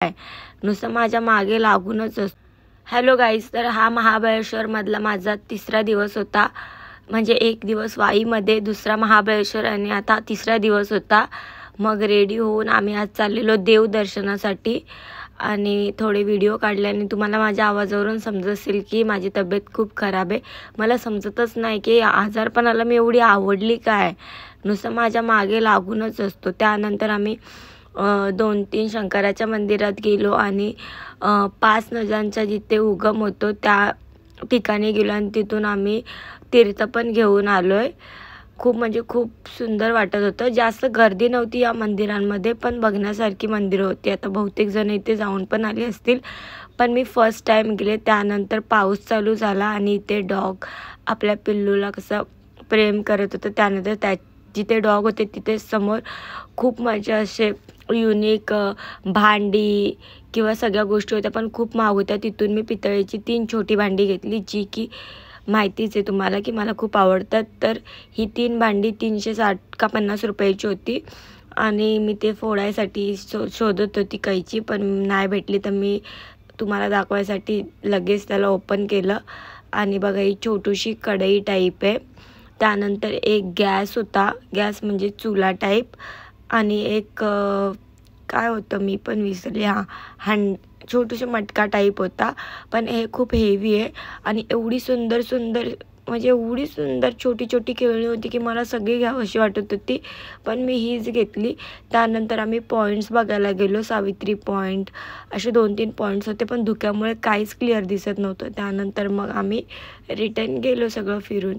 नुसतं माझ्या मागे लागूनच असतो। हॅलो गाईज, तर हा महाबळेश्वरमधला माझा तिसरा दिवस होता। म्हणजे एक दिवस वाईमध्ये, दुसरा महाबळेश्वर आणि आता तिसरा दिवस होता। मग रेडी होऊन आम्ही आज चाललेलो देवदर्शनासाठी आणि थोडे व्हिडिओ काढले आणि तुम्हाला माझ्या आवाजावरून समजत असेल की माझी तब्येत खूप खराब आहे। मला समजतच नाही की आजारपणाला मी एवढी आवडली काय, नुसतं माझ्या मागे लागूनच असतो। त्यानंतर आम्ही 2-3 शंकराच्या मंदिरात गेलो आणि 5 नद्यांचा जिथे उगम होतो त्या ठिकाणी गेलो आणि तिथून आम्ही तीर्थ पण घेऊन आलोय। खूप म्हणजे खूप सुंदर वाटत होतं। जास्त गर्दी नव्हती या मंदिरांमध्ये, पण बघण्यासारखी मंदिरं होती। आता बहुतेक जण इथे जाऊन पण आले असतील, पण मी फर्स्ट टाइम गेले। त्यानंतर पाऊस चालू झाला आणि इथे डॉग आपल्या पिल्लूला कसं प्रेम करत होतं। त्यानंतर जिथे डॉग होते तिथे समोर खूप म्हणजे असे युनिक भांडी किंवा सगळ्या गोष्टी होत्या, पण खूप महाग होत्या। तिथून मी पितळेची 3 छोटी भांडी घेतली, जी की माहितीच आहे तुम्हाला की मला खूप आवडतात। तर ही 3 भांडी 360 का 50 रुपयाची होती आणि मी ते फोडायसाठी शोधत होती कैची, पण नाही भेटली। तर मी तुम्हाला दाखवायसाठी लगेच त्याला ओपन केलं आणि बघा ही छोटीशी कढई टाईप आहे। त्यानंतर एक गॅस होता, गॅस म्हणजे चुला टाईप, आणि एक काय होतं मी पण विसरले, छोटूशा मटका टाईप होता। पण हे खूप हेवी आहे आणि एवढी सुंदर म्हणजे एवढी सुंदर छोटी छोटी खेळणी होती की मला सगळी घ्यावीशी वाटत होती, पण मी हीच घेतली। त्यानंतर आम्ही पॉईंट्स बघायला गेलो, सावित्री पॉईंट असे 2-3 पॉईंट्स होते, पण धुक्यामुळे काहीच क्लिअर दिसत नव्हतं। त्यानंतर मग आम्ही रिटर्न गेलो सगळं फिरून।